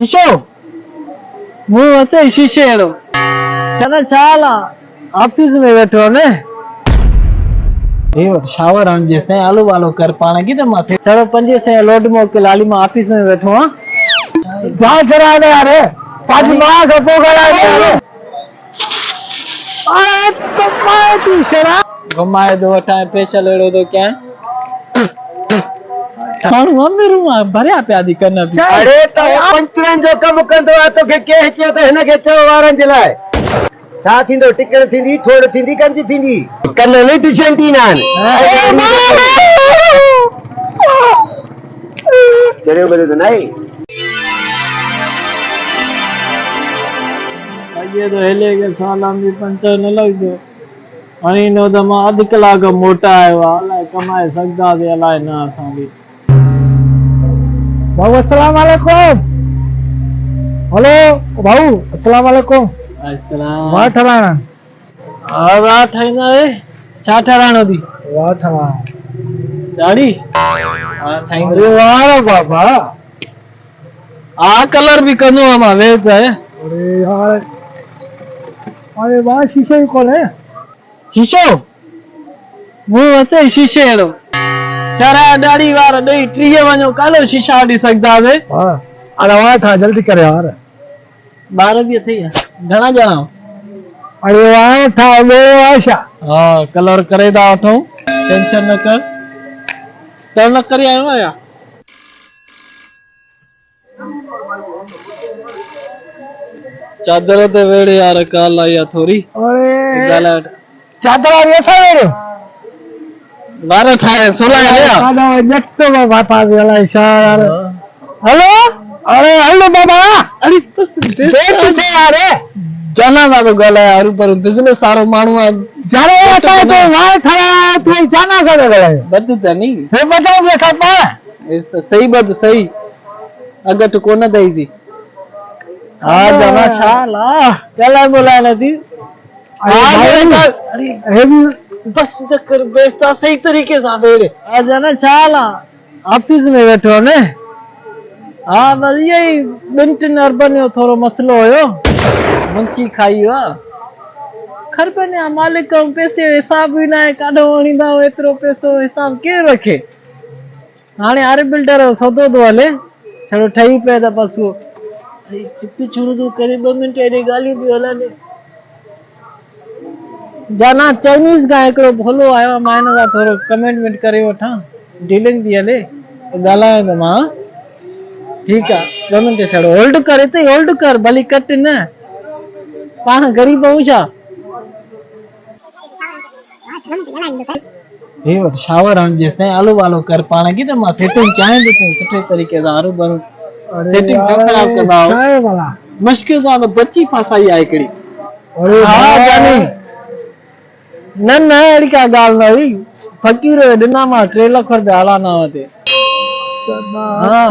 शीशो मुंह वते शीशे अहिड़ो चल छाल ऑफिस में वेठो ने शावर हण जेसिताईं आलू वालो कर पाण की त मां 500 लोड मोकिल हाली मां ऑफिस में वेठो आहियां जा करा दे यार पाजी मां से पोगड़ा यार अरे कमाए तू शरा घुमाए दो वठाए स्पेशल अहिड़ो तो क्या माण्हू अमीर भरिया पिया थी कन अरे तो पंचरन जो कम कंदो आहे तोखे के चयो त हिन खे चओ वारनि जे लाइ छा थींदो टिकड़ थींदी थोड़ थींदी कंजी थींदी कन नहीं ट्यूशन थींदा आहिनि चढ़ियो बदे तो नहीं अॼु तो हिले के सालां में पंचर न लॻंदो हाणे नो त मां अधु कलाक मोटा आयो आहे अलाए कमाए सघंदासीं अलाए न असां बि भाऊ अस्सलाम वालेकुम हेलो भाऊ अस्सलाम वालेकुम अस्सलाम वाह ठराणा वाह ठाईंदा रे छा ठराणो थी वाह ठरा दाढ़ी वाह ठाईंदा अरे वाह बाबा आ कलर भी कंदो आ मां वे त अरे यार अरे वाह शीशो ही कौन है शीशो मुंह वते शीशे अहिड़ो चरा दाढ़ी वार ॾेई 30 वञो कालो शीशा हटी सघंदासीं हां अरे वाह ठा जल्दी करे यार 12 भी थी घणा ॼणा अरे वाह ठा वे आशा हां कलर करे दा वठो टेंशन न कर तो न करे आयो आया चादर ते वेड़े यार काल आया थोड़ी अरे गाला चादर आ ऐसा वेड़े बारह ठाए 16 ले साडा जट बापा वाला यार हेलो अरे हेलो बाबा अरे बस देख थे यार जाना बाबा गाला यार पर बिजनेस सारो मानू जारे आता है तो वहां खड़ा तू जाना करे गले बद त नहीं हे बताओ ले सापा इस तो सही बात सही अगर तू कोना दई थी हां जाना शाला चला बोला नदी अरे बस चक्कर बेस्ता सही तरीके से आवे आ जाना शाला ऑफिस में बैठो ने हां बस यही बिंटन अर्बन जो थोड़ो मसलो होयो मंची खाई वा खरबने मालिक को पैसे हिसाब ही ना है काडो वणींदा एतरो पैसो हिसाब के रखे हाने आरे बिल्डर सौदो दो हले छड़ो ठई पे त पसु चुप्पी छोड़ दो करे 2 मिनट एडी गाली भी हला ने जाना चाइनीज का एकड़ो भलो आयो माने दा थोरो कमेंटमेंट करे वठा डीलिंग भी हले गाला है मां ठीक है 2 मिनट छड़ो होल्ड करे ते होल्ड कर भली कट न पाण गरीब हुजा हे शावर हण जेसिताईं आलू वालो कर पाण की त मां सेटिंग चाहे देते सुठे तरीके सां आरू बरू सेटिंग जो खराब कंदा चाहे वाला मुश्किल सां तो बच्ची फसाई आहे हिकड़ी अरे हां जानी न न अड़ी का गाल न हुई फकीर दिना मां 3 लाख रुपया आला ना होते हां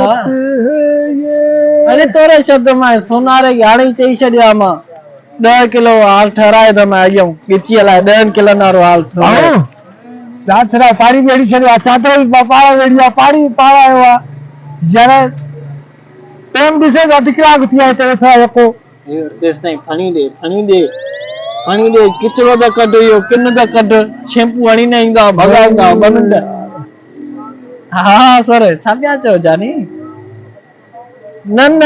अरे तोरे शब्द में सोनारे गाड़ी चई छडिया मां 10 किलो हाल ठहराए त मैं आयो किची हलाए 10 किलो नारो हाल सुनो रातरा पानी बेड़ी छडिया चादर पाड़ा वेड़िया पानी पाड़ा हुआ जरा टाइम दिसे दिकरा गुतिया ते था यको ए देस नहीं फणी दे किचरो दा कड यो किन दा कड शैम्पू हणी न इंदा भगाईंदा बनंद हां सर छापिया चो जानी न न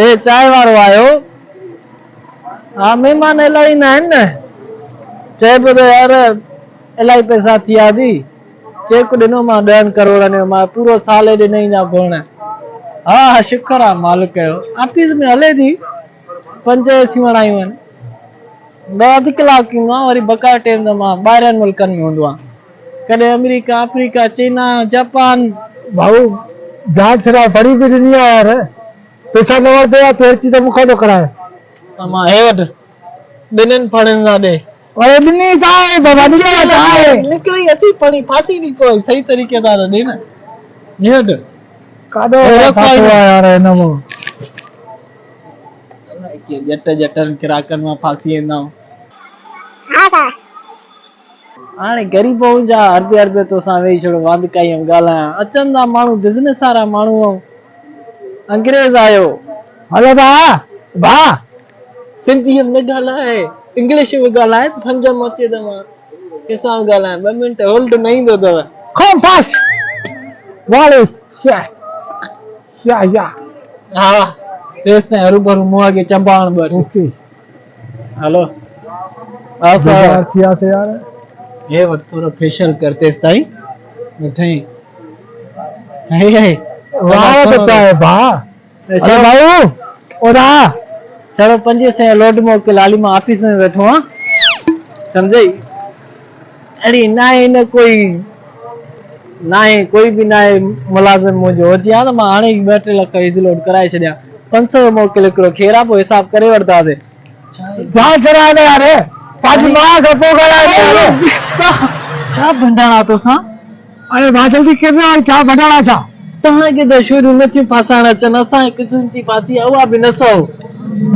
ए चाय वारो आयो हां मेहमान इलाही न आहिनि न चए पियो त यार इलाही पैसा थिया थी चेक ॾिनो मां 10 करोड़ ने मां पूरो साल हेॾे न ईंदा कोन हा शुक्र आहे मालिक जो ऑफिस में हले थी 5 एसियूं हणायूं आहिनि 2 कलाक ईंदो आहे वरी बकाया टाइम त मां ॿाहिरनि मुल्कनि में हूंदो आहे कॾहिं अमेरिका अफ्रीका चाइना जापान भाऊ जांच छड़ा बड़ी भी ॾिनी आहे यार पैसा न वठे आहे तो अची त मूंखां थो कराए मां हे वटि 2 फड़नि था ॾे अरे ॾिनी था बाबा निकिरी अची पड़ी फांसी नहीं कोई सही तरीके सां ॾे न नेट काडो रखो यार इनमो के जटन किराकन में फांसी वेंदा हां सा हाणे गरीब जा अर्धे तो सा वेही छड़ो वांद काई गाला अचंदा माण्हू बिजनेस वारा माण्हू अंग्रेज आयो हलो भा सिंधी में ॻाल्हाए इंग्लिश में ॻाल्हाए त सम्झ में अचे त मां कंहिंसां ॻाल्हायां 2 मिंट होल्ड न ईंदो अथव Come fast! वाले या हा तेस ताईं हरू भरू मुंहं खे चंबाण बस ओके हलो असां किया से यार ये वक्त थोड़ा फेशियल करते ताई मिठाई हे वाह बच्चा है भा अरे भाऊ ओदा चलो 5 से लोड मोके लाली मां ऑफिस में बैठो हां समझई अड़ी ना है न कोई भी ना है मुलाजिम मुझो जी आ मां हाणे 2 लाख इज लोड कराए छड्या 500 मोकल हिकिड़ो खेरा पोइ हिसाब करे वठदा से जा करा दे यार पांच मां सपो करा छा भंडारा तो सा अरे भा जल्दी करना क्या भंडारा छा तहां के तो शुरू नथी फासाण अचन असां हिकु चिंती पाती आहे उहा बि नसो हो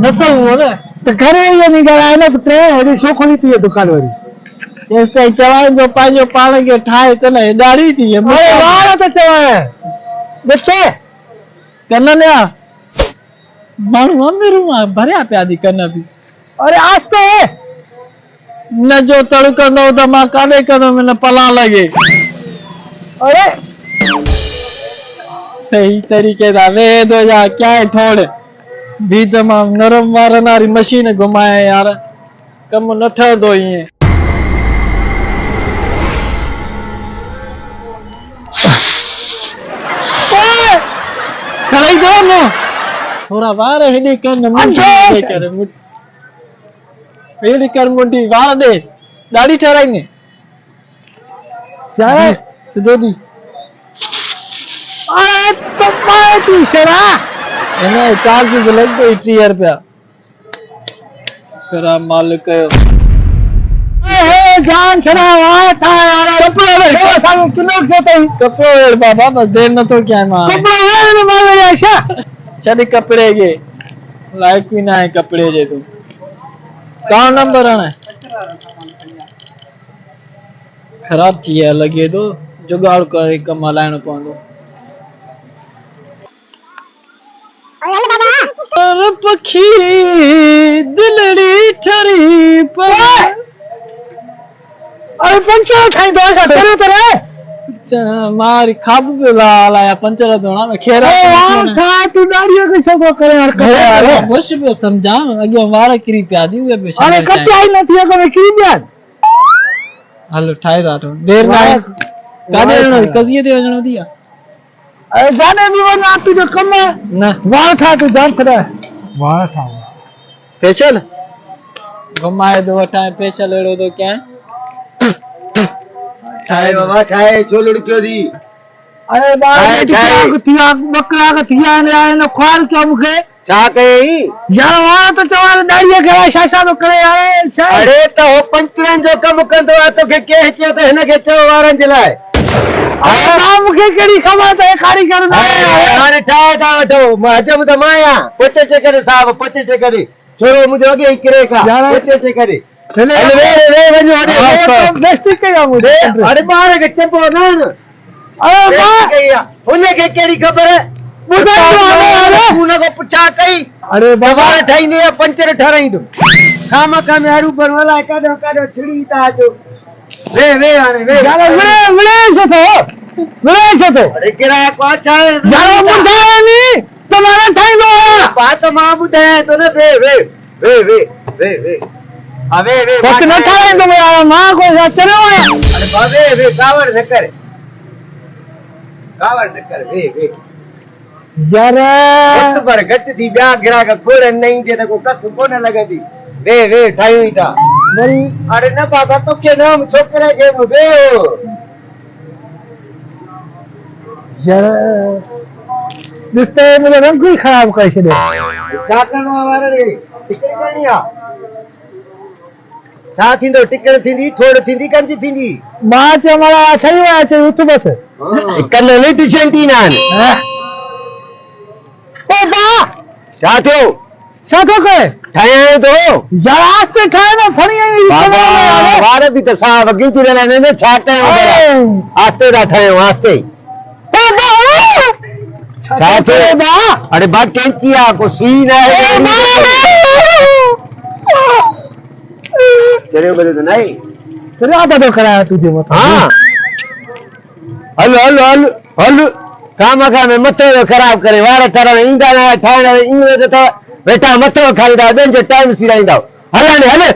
न तो करे ये नहीं कराए ना पुटे हेडी सोखली थी दुकान वाली तेस ताईं चवाईंदो पंहिंजो पाण खे ठाहे त न ॾाढी थी अरे वाह तो चवाए बच्चे कन माण्हू अमीरूं भरिया पिया थी कन बि अरे आस्ते न जो तड़कंदो त मां काॾे कंदुमि न पला लॻे अरे सही तरीक़े सां वेह थो या क्यां ठोड़ बि त मां नरम वारनि वारी मशीन घुमाए यार कमु न ठहंदो ईअं खड़ाई दो न थोड़ा वार हेॾे कर न मुंडी कर हेॾे कर मुंडी वार ॾे ॾाढी ठहराईंदे सिधो दी अरे तो मैं तू शरा हिन चार्ज लॻंदो ई 30 रुपया करा मालिक ए जान शरा वाह था यार कपड़ो वे सामने किलो खेते कपड़ो वेड़ बाबा बस देर न तो क्या मां कपड़ो वे न मारे ऐसा छॾ कपड़े के लाइक भी ना है कपड़े जे तू कौन नंबर है खराब थी है लगे तो जुगाड़ करे कम हलाइणो पवंदो अरे पखी दिलड़ी ठरी पर अरे पंचर खाई दो ऐसा करे तेरे मारी खाब पे लाया पंचर दोना में खेरा था तू दाढ़ियों के सब करे यार अरे बुश पे समझा अगे वारा किरी प्या दी वे पे अरे कटाई नथी को में की ध्यान हलो ठाई रातो देर ना कादे कजिए दे वजनो दिया अरे जाने भी वो ना तू जो कम है ना वाह था तू जान छड़ा वाह था फेशियल घुमाए दो वठा फेशियल एड़ो तो क्या छाए बाबा छाए छोलड़ क्यों दी अरे बाबा को थिया बकरा का थिया ने आए न खाल क्या मुखे छा कई यार वहां तो चवार दाढ़िया के शासा तो करे यार अरे तो हो पंचरन जो कम कंदो आ तो के चे तो हन के चो वारन जलाए अरे नाम के केड़ी खबर तो कारीगर ना हाने ठाए था वठो हजम तो माया पते चे करे साहब पते चे करे छोरो मुझे अगे करे का पते चे करे अरे वे वजो अरे बेस्ट कया मुझे अरे बाहर के चपो ना अरे वाह उन्हें के केड़ी खबर है मुझे अरे तूने को पूछा कई अरे बाबा ठाई ने पंचर ठराई दो खामा का मेरू पर वाला काडो काडो छिड़ी ता जो वे आने वे से तो अरे किराया को अच्छा है यार मुंडा नहीं तुम्हारा ठाई दो बात मां बुधाए तो ने वे अबे वे बात न ठाई दो यार मां को चलो अरे बाबे वे कावड़ न कर वे यार घट पर घट थी ब्या गिरा का खोड़ नहीं दे तो कस कोने लगदी वे ठाई था अरे न बाबा तो के नाम छोकरे के वे यार दिसते मुझे रंग ही खराब कर छे साकन वाला रे टिकट करनिया सा थींदो टिकट थींदी थोड़ थींदी कंजी थींदी मां चे मला ठई वा चे उठ बस कल ने टिशंटी नान ओ बा साथो के ठाए तो यार आस्ते ठाए ना फणी बाबा वारे भी तो साहब गिंची रहने ने छाटे आस्ते दा ठाए आस्ते छाते बा अरे बा कैंचिया को सीन है चले बदे तो नहीं तेरे आता तो कराया तुझे बता हां हल हल हल हल काम का में मत खराब करे वार तारा इंदा ना ठाणे इंगे तो बेटा मत खाली दा बेंच टाइम सी रहींदा हल ने हल